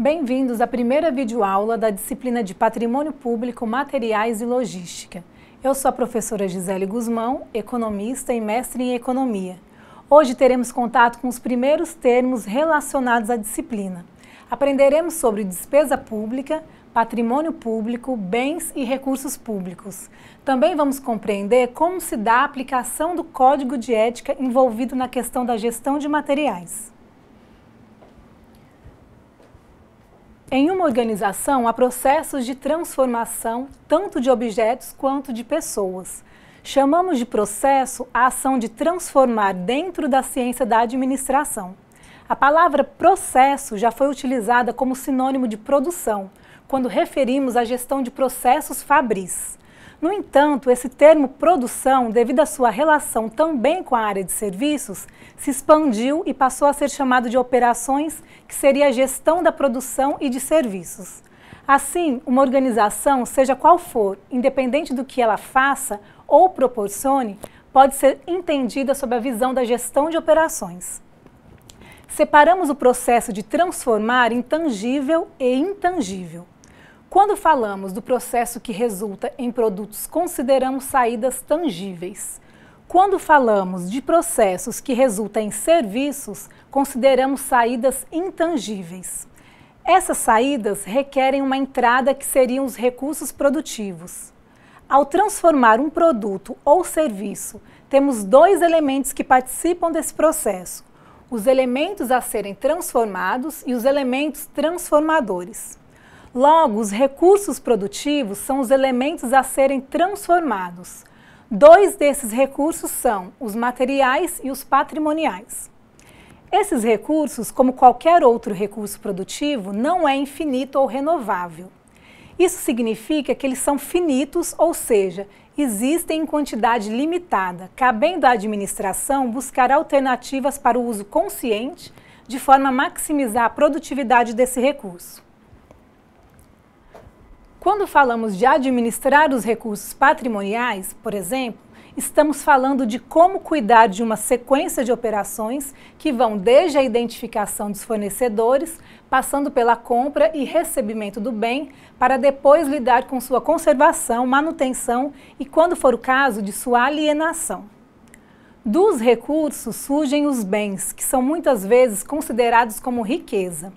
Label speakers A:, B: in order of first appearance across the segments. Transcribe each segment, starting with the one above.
A: Bem-vindos à primeira videoaula da disciplina de Patrimônio Público, Materiais e Logística. Eu sou a professora Gisele Guzmão, economista e mestre em Economia. Hoje teremos contato com os primeiros termos relacionados à disciplina. Aprenderemos sobre despesa pública, patrimônio público, bens e recursos públicos. Também vamos compreender como se dá a aplicação do Código de Ética envolvido na questão da gestão de materiais. Em uma organização, há processos de transformação tanto de objetos quanto de pessoas. Chamamos de processo a ação de transformar dentro da ciência da administração. A palavra processo já foi utilizada como sinônimo de produção, quando referimos à gestão de processos fabris. No entanto, esse termo produção, devido à sua relação também com a área de serviços, se expandiu e passou a ser chamado de operações, que seria a gestão da produção e de serviços. Assim, uma organização, seja qual for, independente do que ela faça ou proporcione, pode ser entendida sob a visão da gestão de operações. Separamos o processo de transformar em tangível e intangível. Quando falamos do processo que resulta em produtos, consideramos saídas tangíveis. Quando falamos de processos que resultam em serviços, consideramos saídas intangíveis. Essas saídas requerem uma entrada que seriam os recursos produtivos. Ao transformar um produto ou serviço, temos dois elementos que participam desse processo: os elementos a serem transformados e os elementos transformadores. Logo, os recursos produtivos são os elementos a serem transformados. Dois desses recursos são os materiais e os patrimoniais. Esses recursos, como qualquer outro recurso produtivo, não é infinito ou renovável. Isso significa que eles são finitos, ou seja, existem em quantidade limitada, cabendo à administração buscar alternativas para o uso consciente, de forma a maximizar a produtividade desse recurso. Quando falamos de administrar os recursos patrimoniais, por exemplo, estamos falando de como cuidar de uma sequência de operações que vão desde a identificação dos fornecedores, passando pela compra e recebimento do bem, para depois lidar com sua conservação, manutenção e, quando for o caso, de sua alienação. Dos recursos surgem os bens, que são muitas vezes considerados como riqueza.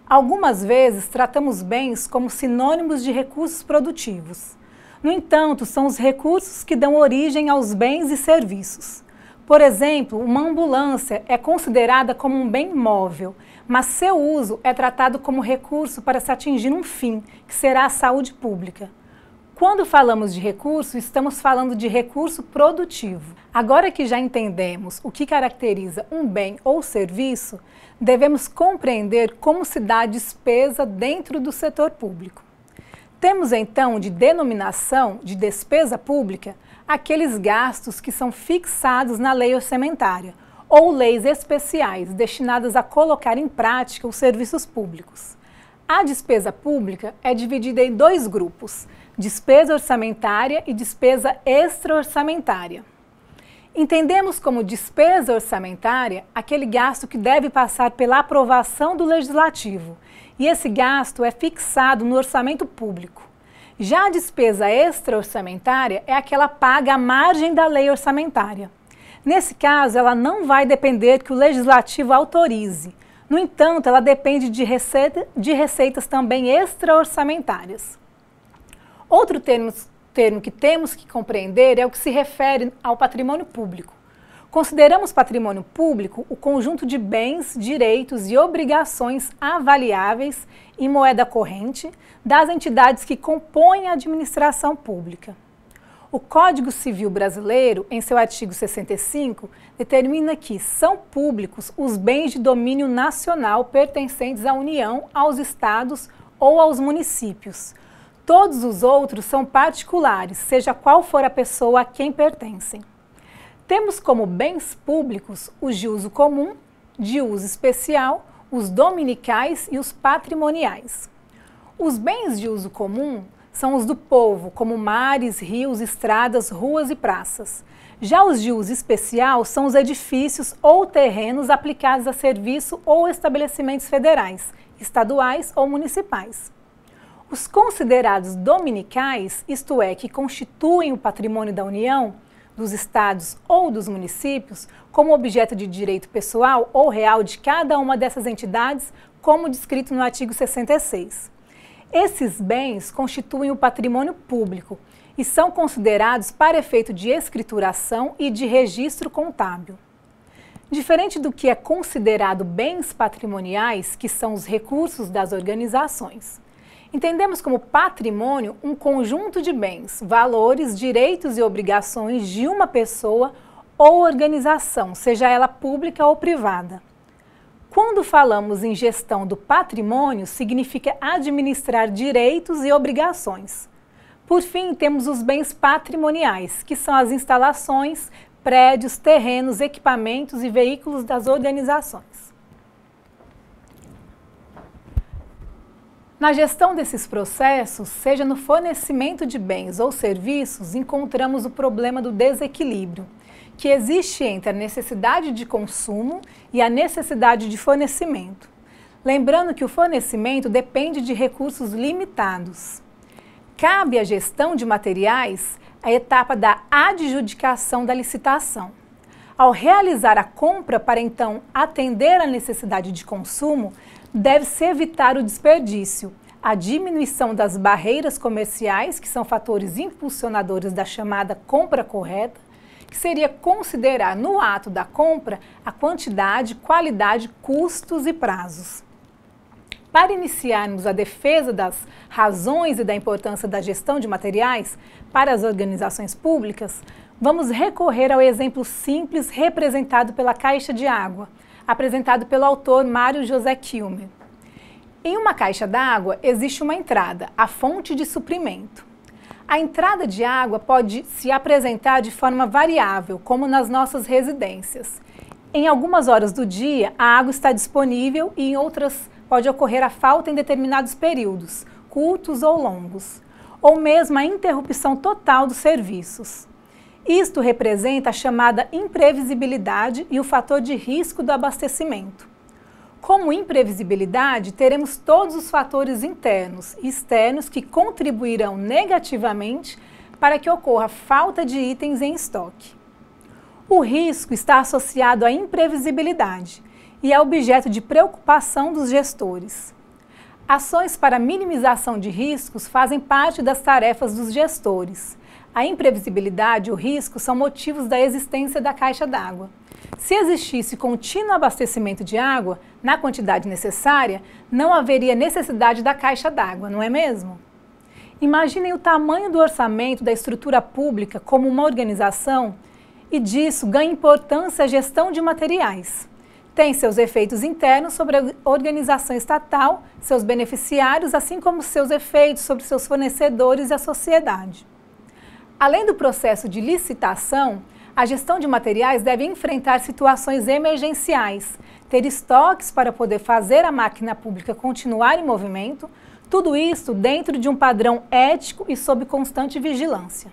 A: Algumas vezes tratamos bens como sinônimos de recursos produtivos. No entanto, são os recursos que dão origem aos bens e serviços. Por exemplo, uma ambulância é considerada como um bem móvel, mas seu uso é tratado como recurso para se atingir um fim, que será a saúde pública. Quando falamos de recurso, estamos falando de recurso produtivo. Agora que já entendemos o que caracteriza um bem ou serviço, devemos compreender como se dá a despesa dentro do setor público. Temos então de denominação de despesa pública aqueles gastos que são fixados na lei orçamentária ou leis especiais destinadas a colocar em prática os serviços públicos. A despesa pública é dividida em dois grupos: despesa orçamentária e despesa extra-orçamentária. Entendemos como despesa orçamentária aquele gasto que deve passar pela aprovação do Legislativo, e esse gasto é fixado no orçamento público. Já a despesa extra-orçamentária é aquela paga à margem da lei orçamentária. Nesse caso, ela não vai depender que o Legislativo autorize. No entanto, ela depende de receitas também extra-orçamentárias. Outro termo que temos que compreender é o que se refere ao patrimônio público. Consideramos patrimônio público o conjunto de bens, direitos e obrigações avaliáveis em moeda corrente das entidades que compõem a administração pública. O Código Civil Brasileiro, em seu artigo 65, determina que são públicos os bens de domínio nacional pertencentes à União, aos estados ou aos municípios. Todos os outros são particulares, seja qual for a pessoa a quem pertencem. Temos como bens públicos os de uso comum, de uso especial, os dominicais e os patrimoniais. Os bens de uso comum são os do povo, como mares, rios, estradas, ruas e praças. Já os de uso especial são os edifícios ou terrenos aplicados a serviço ou estabelecimentos federais, estaduais ou municipais. Os considerados dominicais, isto é, que constituem o patrimônio da União, dos estados ou dos municípios, como objeto de direito pessoal ou real de cada uma dessas entidades, como descrito no artigo 66. Esses bens constituem o patrimônio público e são considerados para efeito de escrituração e de registro contábil. Diferente do que é considerado bens patrimoniais, que são os recursos das organizações. Entendemos como patrimônio um conjunto de bens, valores, direitos e obrigações de uma pessoa ou organização, seja ela pública ou privada. Quando falamos em gestão do patrimônio, significa administrar direitos e obrigações. Por fim, temos os bens patrimoniais, que são as instalações, prédios, terrenos, equipamentos e veículos das organizações. Na gestão desses processos, seja no fornecimento de bens ou serviços, encontramos o problema do desequilíbrio, que existe entre a necessidade de consumo e a necessidade de fornecimento. Lembrando que o fornecimento depende de recursos limitados. Cabe à gestão de materiais a etapa da adjudicação da licitação. Ao realizar a compra para então atender à necessidade de consumo, deve-se evitar o desperdício, a diminuição das barreiras comerciais, que são fatores impulsionadores da chamada compra correta, que seria considerar no ato da compra a quantidade, qualidade, custos e prazos. Para iniciarmos a defesa das razões e da importância da gestão de materiais para as organizações públicas, vamos recorrer ao exemplo simples representado pela caixa de água, apresentado pelo autor Mário José Kilmer. Em uma caixa d'água existe uma entrada, a fonte de suprimento. A entrada de água pode se apresentar de forma variável, como nas nossas residências. Em algumas horas do dia, a água está disponível e em outras pode ocorrer a falta em determinados períodos, curtos ou longos, ou mesmo a interrupção total dos serviços. Isto representa a chamada imprevisibilidade e o fator de risco do abastecimento. Como imprevisibilidade, teremos todos os fatores internos e externos que contribuirão negativamente para que ocorra falta de itens em estoque. O risco está associado à imprevisibilidade e é objeto de preocupação dos gestores. Ações para minimização de riscos fazem parte das tarefas dos gestores. A imprevisibilidade e o risco são motivos da existência da caixa d'água. Se existisse contínuo abastecimento de água, na quantidade necessária, não haveria necessidade da caixa d'água, não é mesmo? Imaginem o tamanho do orçamento da estrutura pública como uma organização e disso ganha importância a gestão de materiais. Tem seus efeitos internos sobre a organização estatal, seus beneficiários, assim como seus efeitos sobre seus fornecedores e a sociedade. Além do processo de licitação, a gestão de materiais deve enfrentar situações emergenciais, ter estoques para poder fazer a máquina pública continuar em movimento, tudo isso dentro de um padrão ético e sob constante vigilância.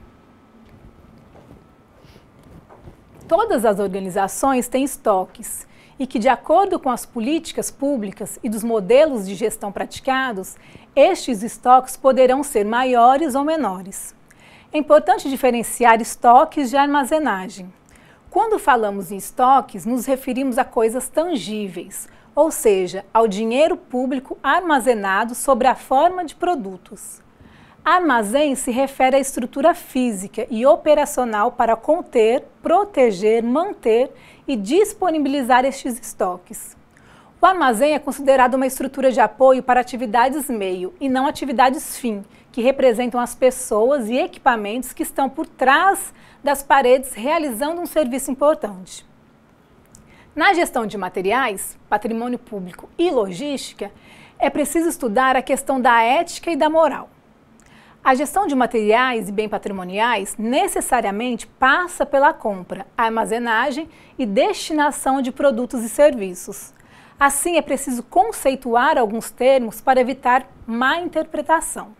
A: Todas as organizações têm estoques e que, de acordo com as políticas públicas e dos modelos de gestão praticados, estes estoques poderão ser maiores ou menores. É importante diferenciar estoques de armazenagem. Quando falamos em estoques, nos referimos a coisas tangíveis, ou seja, ao dinheiro público armazenado sob a forma de produtos. Armazém se refere à estrutura física e operacional para conter, proteger, manter e disponibilizar estes estoques. O armazém é considerado uma estrutura de apoio para atividades meio e não atividades fim, que representam as pessoas e equipamentos que estão por trás das paredes realizando um serviço importante. Na gestão de materiais, patrimônio público e logística, é preciso estudar a questão da ética e da moral. A gestão de materiais e bens patrimoniais necessariamente passa pela compra, armazenagem e destinação de produtos e serviços. Assim, é preciso conceituar alguns termos para evitar má interpretação.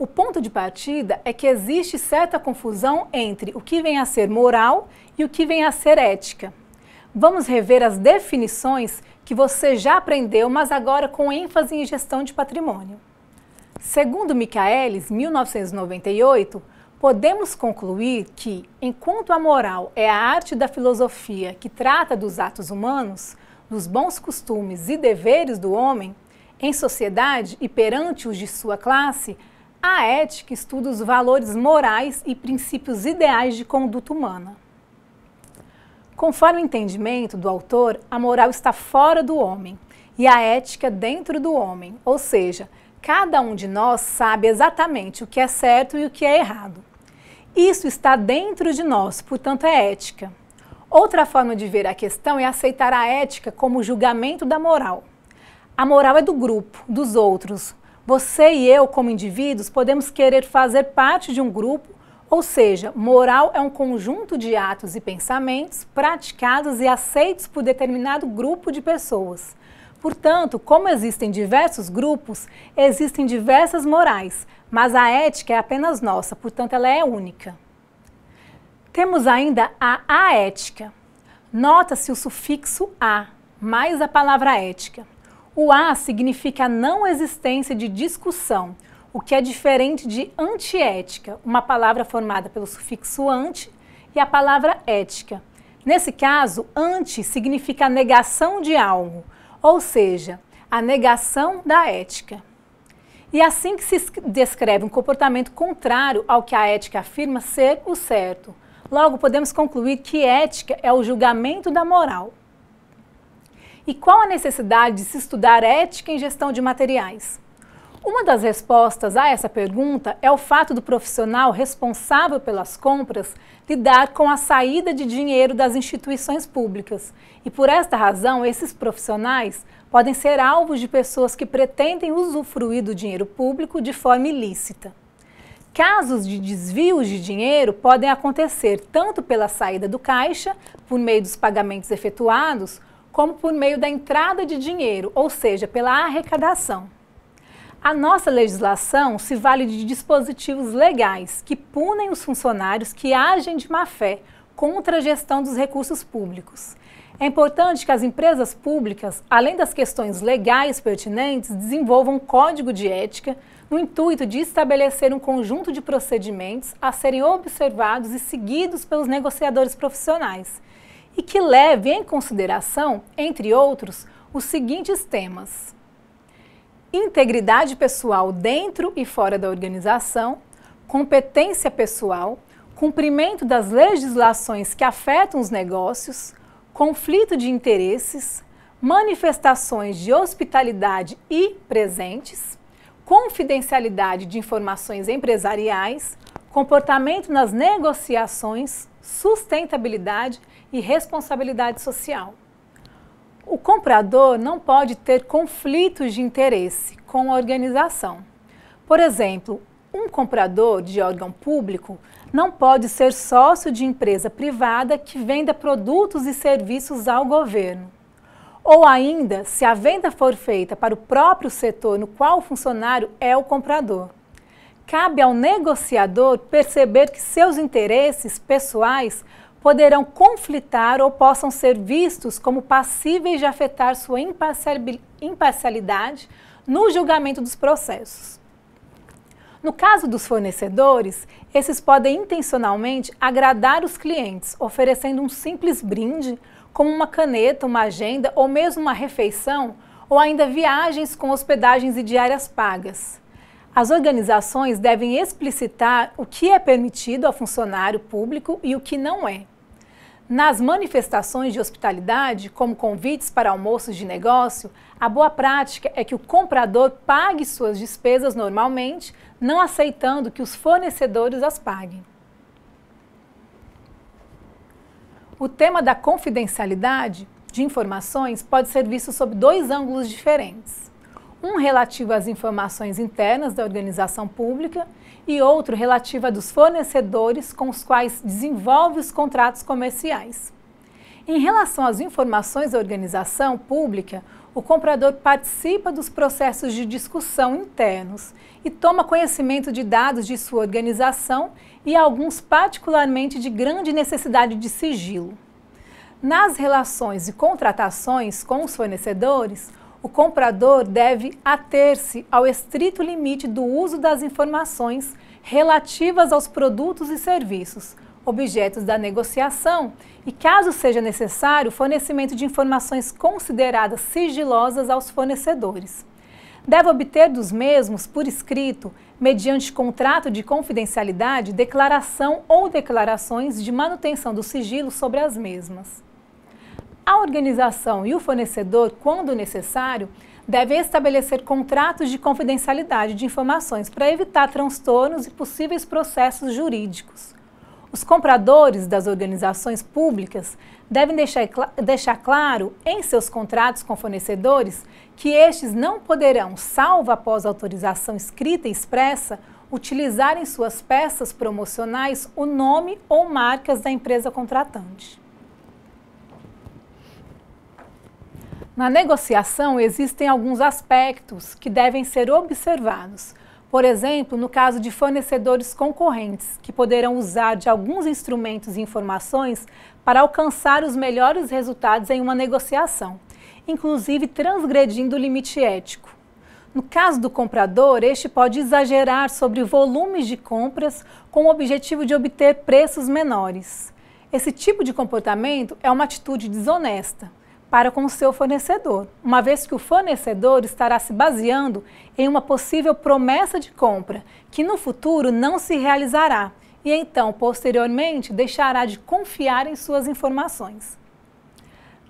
A: O ponto de partida é que existe certa confusão entre o que vem a ser moral e o que vem a ser ética. Vamos rever as definições que você já aprendeu, mas agora com ênfase em gestão de patrimônio. Segundo Michaelis, 1998, podemos concluir que, enquanto a moral é a arte da filosofia que trata dos atos humanos, dos bons costumes e deveres do homem, em sociedade e perante os de sua classe, a ética estuda os valores morais e princípios ideais de conduta humana. Conforme o entendimento do autor, a moral está fora do homem e a ética dentro do homem, ou seja, cada um de nós sabe exatamente o que é certo e o que é errado. Isso está dentro de nós, portanto é ética. Outra forma de ver a questão é aceitar a ética como julgamento da moral. A moral é do grupo, dos outros. Você e eu, como indivíduos, podemos querer fazer parte de um grupo, ou seja, moral é um conjunto de atos e pensamentos praticados e aceitos por determinado grupo de pessoas. Portanto, como existem diversos grupos, existem diversas morais, mas a ética é apenas nossa, portanto ela é única. Temos ainda a aética. Nota-se o sufixo a, mais a palavra ética. O a significa a não existência de discussão, o que é diferente de antiética, uma palavra formada pelo sufixo anti e a palavra ética. Nesse caso, anti significa a negação de algo, ou seja, a negação da ética. E assim que se descreve um comportamento contrário ao que a ética afirma ser o certo. Logo, podemos concluir que ética é o julgamento da moral. E qual a necessidade de se estudar ética em gestão de materiais? Uma das respostas a essa pergunta é o fato do profissional responsável pelas compras lidar com a saída de dinheiro das instituições públicas. E por esta razão, esses profissionais podem ser alvos de pessoas que pretendem usufruir do dinheiro público de forma ilícita. Casos de desvios de dinheiro podem acontecer tanto pela saída do caixa, por meio dos pagamentos efetuados, como por meio da entrada de dinheiro, ou seja, pela arrecadação. A nossa legislação se vale de dispositivos legais que punem os funcionários que agem de má fé contra a gestão dos recursos públicos. É importante que as empresas públicas, além das questões legais pertinentes, desenvolvam um código de ética no intuito de estabelecer um conjunto de procedimentos a serem observados e seguidos pelos negociadores profissionais e que leve em consideração, entre outros, os seguintes temas: integridade pessoal dentro e fora da organização, competência pessoal, cumprimento das legislações que afetam os negócios, conflito de interesses, manifestações de hospitalidade e presentes, confidencialidade de informações empresariais, comportamento nas negociações, sustentabilidade e responsabilidade social. O comprador não pode ter conflitos de interesse com a organização. Por exemplo, um comprador de órgão público não pode ser sócio de empresa privada que venda produtos e serviços ao governo. Ou ainda, se a venda for feita para o próprio setor no qual o funcionário é o comprador. Cabe ao negociador perceber que seus interesses pessoais poderão conflitar ou possam ser vistos como passíveis de afetar sua imparcialidade no julgamento dos processos. No caso dos fornecedores, esses podem intencionalmente agradar os clientes, oferecendo um simples brinde, como uma caneta, uma agenda ou mesmo uma refeição, ou ainda viagens com hospedagens e diárias pagas. As organizações devem explicitar o que é permitido ao funcionário público e o que não é. Nas manifestações de hospitalidade, como convites para almoços de negócio, a boa prática é que o comprador pague suas despesas normalmente, não aceitando que os fornecedores as paguem. O tema da confidencialidade de informações pode ser visto sob dois ângulos diferentes. Um relativo às informações internas da organização pública e outro relativo a dos fornecedores com os quais desenvolve os contratos comerciais. Em relação às informações da organização pública, o comprador participa dos processos de discussão internos e toma conhecimento de dados de sua organização e alguns particularmente de grande necessidade de sigilo. Nas relações e contratações com os fornecedores, o comprador deve ater-se ao estrito limite do uso das informações relativas aos produtos e serviços, objetos da negociação e, caso seja necessário, fornecimento de informações consideradas sigilosas aos fornecedores. Deve obter dos mesmos, por escrito, mediante contrato de confidencialidade, declaração ou declarações de manutenção do sigilo sobre as mesmas. A organização e o fornecedor, quando necessário, devem estabelecer contratos de confidencialidade de informações para evitar transtornos e possíveis processos jurídicos. Os compradores das organizações públicas devem deixar claro em seus contratos com fornecedores que estes não poderão, salvo após autorização escrita e expressa, utilizar em suas peças promocionais o nome ou marcas da empresa contratante. Na negociação, existem alguns aspectos que devem ser observados. Por exemplo, no caso de fornecedores concorrentes, que poderão usar de alguns instrumentos e informações para alcançar os melhores resultados em uma negociação, inclusive transgredindo o limite ético. No caso do comprador, este pode exagerar sobre volumes de compras com o objetivo de obter preços menores. Esse tipo de comportamento é uma atitude desonesta para com o seu fornecedor, uma vez que o fornecedor estará se baseando em uma possível promessa de compra, que no futuro não se realizará, e então, posteriormente, deixará de confiar em suas informações.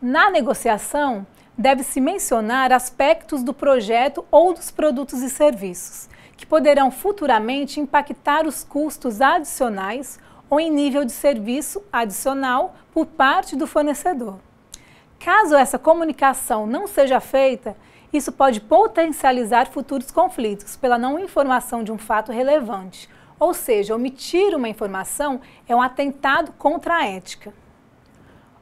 A: Na negociação, deve-se mencionar aspectos do projeto ou dos produtos e serviços, que poderão futuramente impactar os custos adicionais ou em nível de serviço adicional por parte do fornecedor. Caso essa comunicação não seja feita, isso pode potencializar futuros conflitos pela não informação de um fato relevante, ou seja, omitir uma informação é um atentado contra a ética.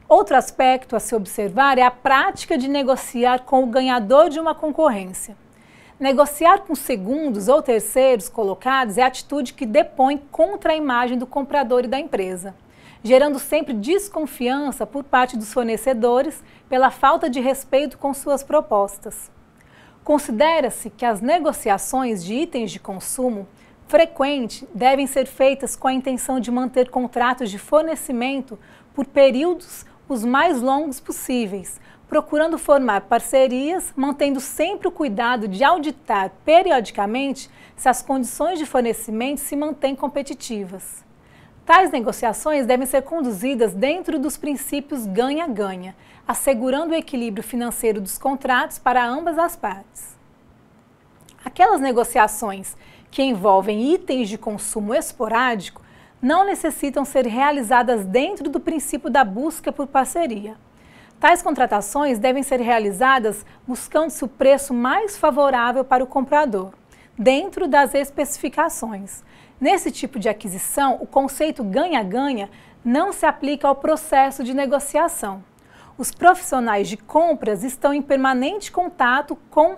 A: Outro aspecto a se observar é a prática de negociar com o ganhador de uma concorrência. Negociar com segundos ou terceiros colocados é a atitude que depõe contra a imagem do comprador e da empresa, gerando sempre desconfiança por parte dos fornecedores pela falta de respeito com suas propostas. Considera-se que as negociações de itens de consumo frequente devem ser feitas com a intenção de manter contratos de fornecimento por períodos os mais longos possíveis, procurando formar parcerias, mantendo sempre o cuidado de auditar periodicamente se as condições de fornecimento se mantêm competitivas. Tais negociações devem ser conduzidas dentro dos princípios ganha-ganha, assegurando o equilíbrio financeiro dos contratos para ambas as partes. Aquelas negociações que envolvem itens de consumo esporádico não necessitam ser realizadas dentro do princípio da busca por parceria. Tais contratações devem ser realizadas buscando-se o preço mais favorável para o comprador, dentro das especificações. Nesse tipo de aquisição, o conceito ganha-ganha não se aplica ao processo de negociação. Os profissionais de compras estão em permanente contato com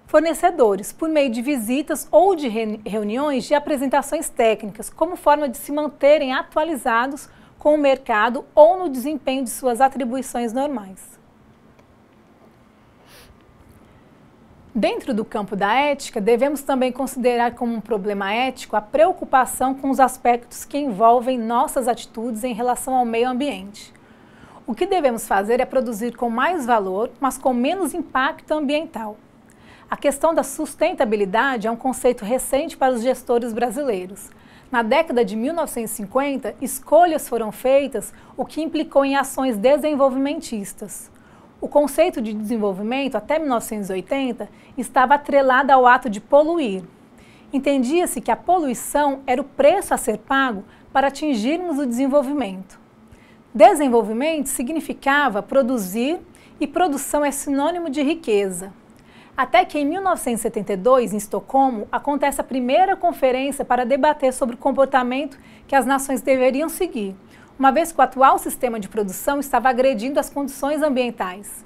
A: fornecedores, por meio de visitas ou de reuniões de apresentações técnicas, como forma de se manterem atualizados com o mercado ou no desempenho de suas atribuições normais. Dentro do campo da ética, devemos também considerar como um problema ético a preocupação com os aspectos que envolvem nossas atitudes em relação ao meio ambiente. O que devemos fazer é produzir com mais valor, mas com menos impacto ambiental. A questão da sustentabilidade é um conceito recente para os gestores brasileiros. Na década de 1950, escolhas foram feitas, o que implicou em ações desenvolvimentistas. O conceito de desenvolvimento, até 1980, estava atrelado ao ato de poluir. Entendia-se que a poluição era o preço a ser pago para atingirmos o desenvolvimento. Desenvolvimento significava produzir e produção é sinônimo de riqueza. Até que em 1972, em Estocolmo, acontece a primeira conferência para debater sobre o comportamento que as nações deveriam seguir, uma vez que o atual sistema de produção estava agredindo as condições ambientais.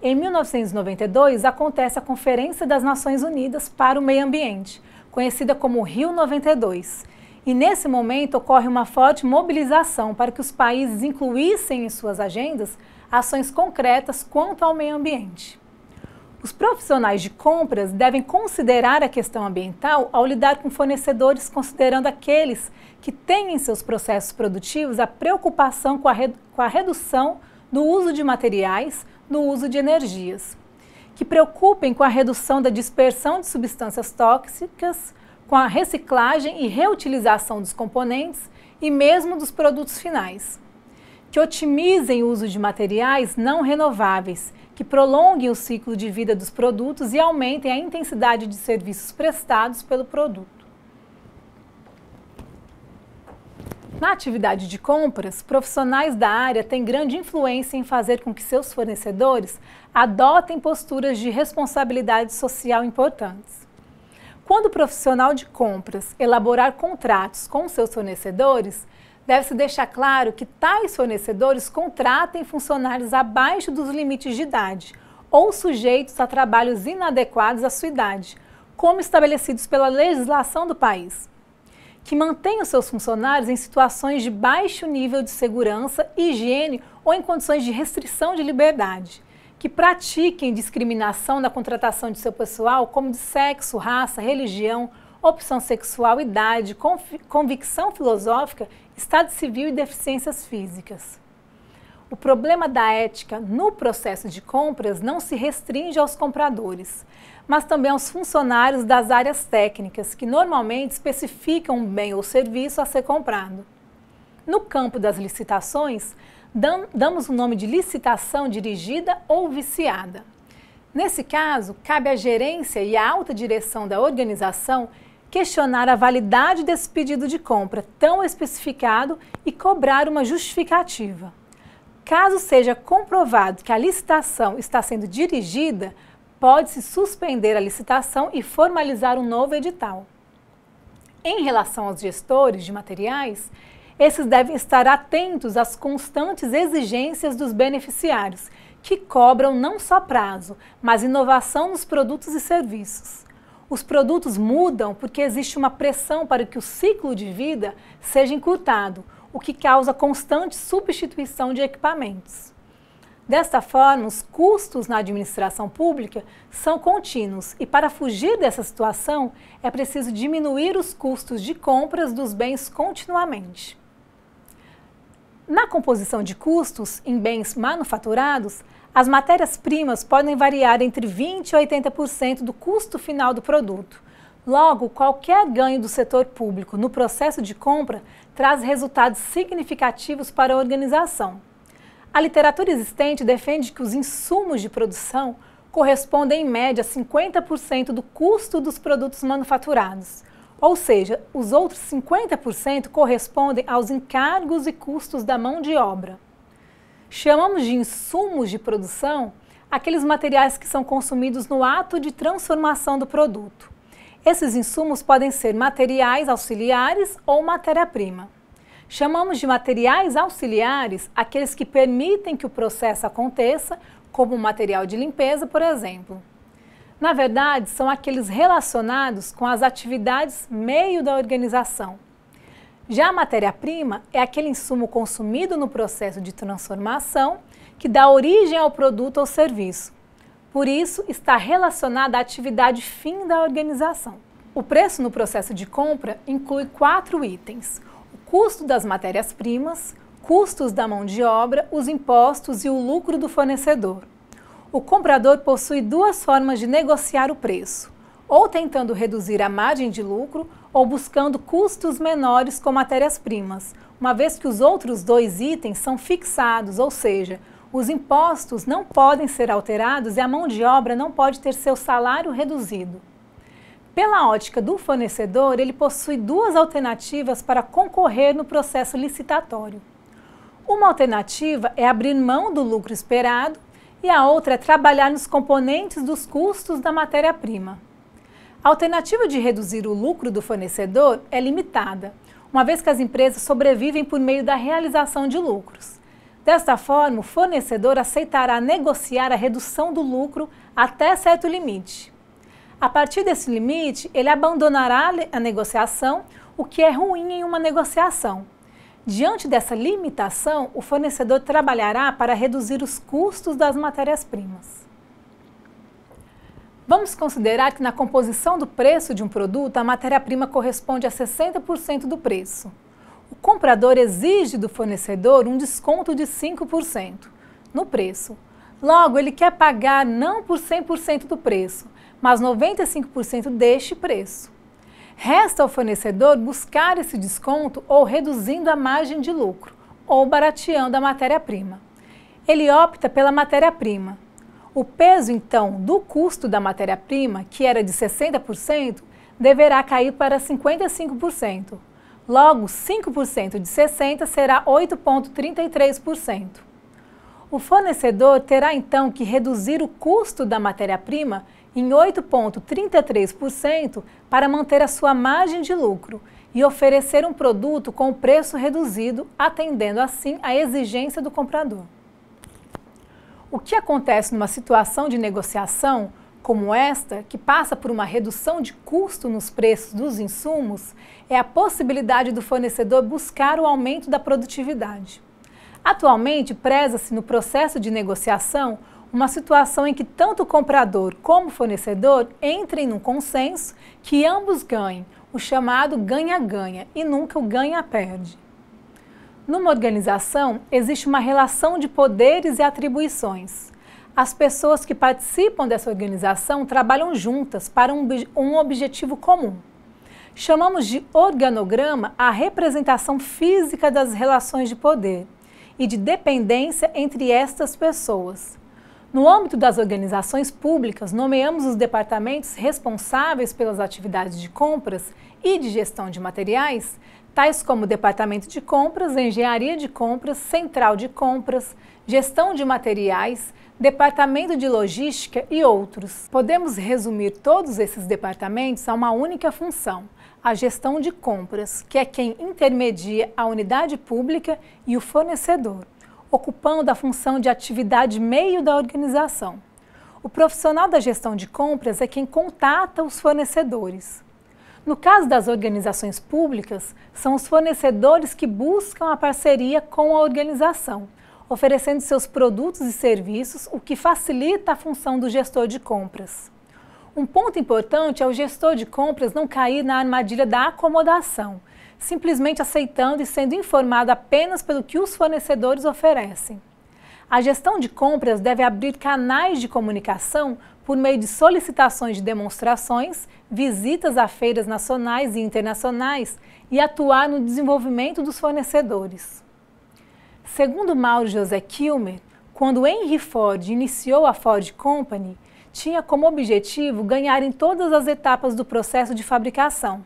A: Em 1992, acontece a Conferência das Nações Unidas para o Meio Ambiente, conhecida como Rio 92. E nesse momento ocorre uma forte mobilização para que os países incluíssem em suas agendas ações concretas quanto ao meio ambiente. Os profissionais de compras devem considerar a questão ambiental ao lidar com fornecedores, considerando aqueles que têm em seus processos produtivos a preocupação com a redução do uso de materiais, no uso de energias, que preocupem com a redução da dispersão de substâncias tóxicas, com a reciclagem e reutilização dos componentes e mesmo dos produtos finais, que otimizem o uso de materiais não renováveis, que prolonguem o ciclo de vida dos produtos e aumentem a intensidade de serviços prestados pelo produto. Na atividade de compras, profissionais da área têm grande influência em fazer com que seus fornecedores adotem posturas de responsabilidade social importantes. Quando o profissional de compras elaborar contratos com seus fornecedores, deve-se deixar claro que tais fornecedores contratem funcionários abaixo dos limites de idade ou sujeitos a trabalhos inadequados à sua idade, como estabelecidos pela legislação do país, que mantenham seus funcionários em situações de baixo nível de segurança, higiene ou em condições de restrição de liberdade, que pratiquem discriminação na contratação de seu pessoal, como de sexo, raça, religião, opção sexual, idade, convicção filosófica, estado civil e deficiências físicas. O problema da ética no processo de compras não se restringe aos compradores, mas também aos funcionários das áreas técnicas, que normalmente especificam um bem ou serviço a ser comprado. No campo das licitações, damos o nome de licitação dirigida ou viciada. Nesse caso, cabe à gerência e à alta direção da organização questionar a validade desse pedido de compra tão especificado e cobrar uma justificativa. Caso seja comprovado que a licitação está sendo dirigida, pode-se suspender a licitação e formalizar um novo edital. Em relação aos gestores de materiais, esses devem estar atentos às constantes exigências dos beneficiários, que cobram não só prazo, mas inovação nos produtos e serviços. Os produtos mudam porque existe uma pressão para que o ciclo de vida seja encurtado, o que causa constante substituição de equipamentos. Desta forma, os custos na administração pública são contínuos e, para fugir dessa situação, é preciso diminuir os custos de compras dos bens continuamente. Na composição de custos em bens manufaturados, as matérias-primas podem variar entre 20% e 80% do custo final do produto. Logo, qualquer ganho do setor público no processo de compra traz resultados significativos para a organização. A literatura existente defende que os insumos de produção correspondem em média a 50% do custo dos produtos manufaturados, ou seja, os outros 50% correspondem aos encargos e custos da mão de obra. Chamamos de insumos de produção aqueles materiais que são consumidos no ato de transformação do produto. Esses insumos podem ser materiais auxiliares ou matéria-prima. Chamamos de materiais auxiliares aqueles que permitem que o processo aconteça, como o material de limpeza, por exemplo. Na verdade, são aqueles relacionados com as atividades meio da organização. Já a matéria-prima é aquele insumo consumido no processo de transformação que dá origem ao produto ou serviço. Por isso, está relacionada à atividade fim da organização. O preço no processo de compra inclui 4 itens: o custo das matérias-primas, custos da mão de obra, os impostos e o lucro do fornecedor. O comprador possui 2 formas de negociar o preço: ou tentando reduzir a margem de lucro, ou buscando custos menores com matérias-primas, uma vez que os outros 2 itens são fixados, ou seja, os impostos não podem ser alterados e a mão de obra não pode ter seu salário reduzido. Pela ótica do fornecedor, ele possui 2 alternativas para concorrer no processo licitatório. Uma alternativa é abrir mão do lucro esperado e a outra é trabalhar nos componentes dos custos da matéria-prima. A alternativa de reduzir o lucro do fornecedor é limitada, uma vez que as empresas sobrevivem por meio da realização de lucros. Desta forma, o fornecedor aceitará negociar a redução do lucro até certo limite. A partir desse limite, ele abandonará a negociação, o que é ruim em uma negociação. Diante dessa limitação, o fornecedor trabalhará para reduzir os custos das matérias-primas. Vamos considerar que na composição do preço de um produto, a matéria-prima corresponde a 60% do preço. O comprador exige do fornecedor um desconto de 5% no preço. Logo, ele quer pagar não por 100% do preço, mas 95% deste preço. Resta ao fornecedor buscar esse desconto ou reduzindo a margem de lucro, ou barateando a matéria-prima. Ele opta pela matéria-prima. O peso, então, do custo da matéria-prima, que era de 60%, deverá cair para 55%. Logo, 5% de 60% será 8,33%. O fornecedor terá então que reduzir o custo da matéria-prima em 8,33% para manter a sua margem de lucro e oferecer um produto com preço reduzido, atendendo assim à exigência do comprador. O que acontece numa situação de negociação como esta, que passa por uma redução de custo nos preços dos insumos, é a possibilidade do fornecedor buscar o aumento da produtividade. Atualmente, preza-se no processo de negociação uma situação em que tanto o comprador como o fornecedor entrem num consenso que ambos ganhem, o chamado ganha-ganha, e nunca o ganha-perde. Numa organização, existe uma relação de poderes e atribuições. As pessoas que participam dessa organização trabalham juntas para um objetivo comum. Chamamos de organograma a representação física das relações de poder e de dependência entre estas pessoas. No âmbito das organizações públicas, nomeamos os departamentos responsáveis pelas atividades de compras e de gestão de materiais, tais como Departamento de Compras, Engenharia de Compras, Central de Compras, Gestão de Materiais, Departamento de Logística e outros. Podemos resumir todos esses departamentos a uma única função, a gestão de compras, que é quem intermedia a unidade pública e o fornecedor, ocupando a função de atividade meio da organização. O profissional da gestão de compras é quem contata os fornecedores. No caso das organizações públicas, são os fornecedores que buscam a parceria com a organização, oferecendo seus produtos e serviços, o que facilita a função do gestor de compras. Um ponto importante é o gestor de compras não cair na armadilha da acomodação, simplesmente aceitando e sendo informado apenas pelo que os fornecedores oferecem. A gestão de compras deve abrir canais de comunicação por meio de solicitações de demonstrações, visitas a feiras nacionais e internacionais e atuar no desenvolvimento dos fornecedores. Segundo Mauro José Kilmer, quando Henry Ford iniciou a Ford Company, tinha como objetivo ganhar em todas as etapas do processo de fabricação.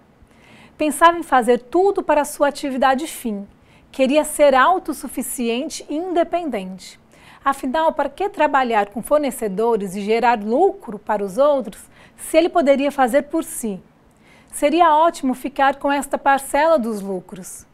A: Pensava em fazer tudo para sua atividade fim. Queria ser autossuficiente e independente. Afinal, para que trabalhar com fornecedores e gerar lucro para os outros, se ele poderia fazer por si? Seria ótimo ficar com esta parcela dos lucros.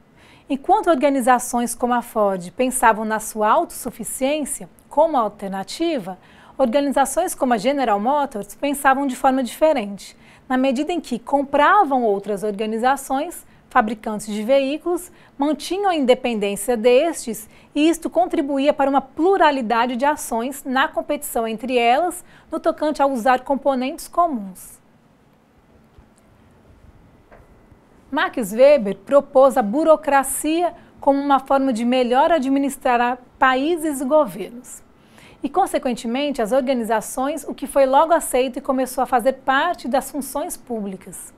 A: Enquanto organizações como a Ford pensavam na sua autossuficiência como alternativa, organizações como a General Motors pensavam de forma diferente, na medida em que compravam outras organizações, fabricantes de veículos, mantinham a independência destes e isto contribuía para uma pluralidade de ações na competição entre elas, no tocante a usar componentes comuns. Max Weber propôs a burocracia como uma forma de melhor administrar países e governos. E, consequentemente, as organizações, o que foi logo aceito e começou a fazer parte das funções públicas.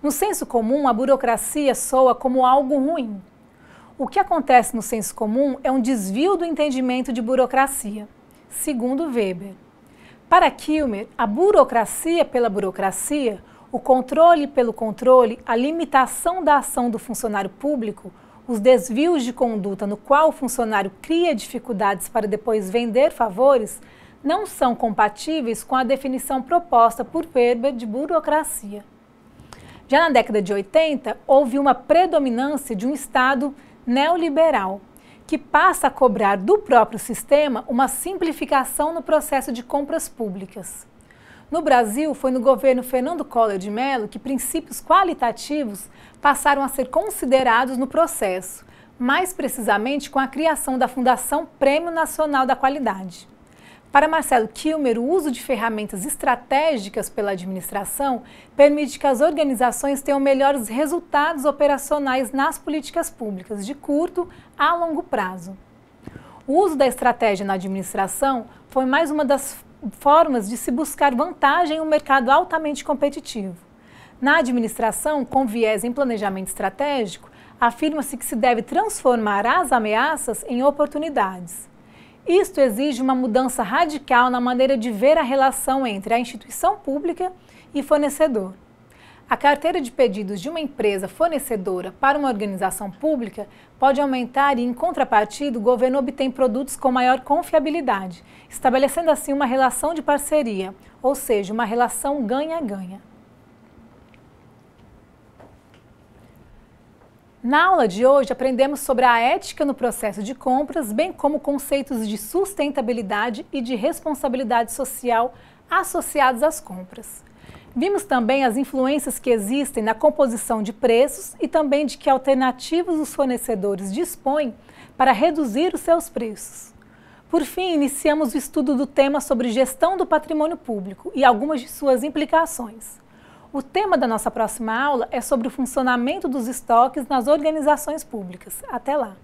A: No senso comum, a burocracia soa como algo ruim. O que acontece no senso comum é um desvio do entendimento de burocracia, segundo Weber. Para Kilmer, a burocracia pela burocracia, o controle pelo controle, a limitação da ação do funcionário público, os desvios de conduta no qual o funcionário cria dificuldades para depois vender favores, não são compatíveis com a definição proposta por Weber de burocracia. Já na década de 80, houve uma predominância de um Estado neoliberal, que passa a cobrar do próprio sistema uma simplificação no processo de compras públicas. No Brasil, foi no governo Fernando Collor de Mello que princípios qualitativos passaram a ser considerados no processo, mais precisamente com a criação da Fundação Prêmio Nacional da Qualidade. Para Marcelo Kilmer, o uso de ferramentas estratégicas pela administração permite que as organizações tenham melhores resultados operacionais nas políticas públicas, de curto a longo prazo. O uso da estratégia na administração foi mais uma das formas de se buscar vantagem em um mercado altamente competitivo. Na administração, com viés em planejamento estratégico, afirma-se que se deve transformar as ameaças em oportunidades. Isto exige uma mudança radical na maneira de ver a relação entre a instituição pública e fornecedor. A carteira de pedidos de uma empresa fornecedora para uma organização pública pode aumentar e, em contrapartida, o governo obtém produtos com maior confiabilidade, estabelecendo assim uma relação de parceria, ou seja, uma relação ganha-ganha. Na aula de hoje, aprendemos sobre a ética no processo de compras, bem como conceitos de sustentabilidade e de responsabilidade social associados às compras. Vimos também as influências que existem na composição de preços e também de que alternativas os fornecedores dispõem para reduzir os seus preços. Por fim, iniciamos o estudo do tema sobre gestão do patrimônio público e algumas de suas implicações. O tema da nossa próxima aula é sobre o funcionamento dos estoques nas organizações públicas. Até lá!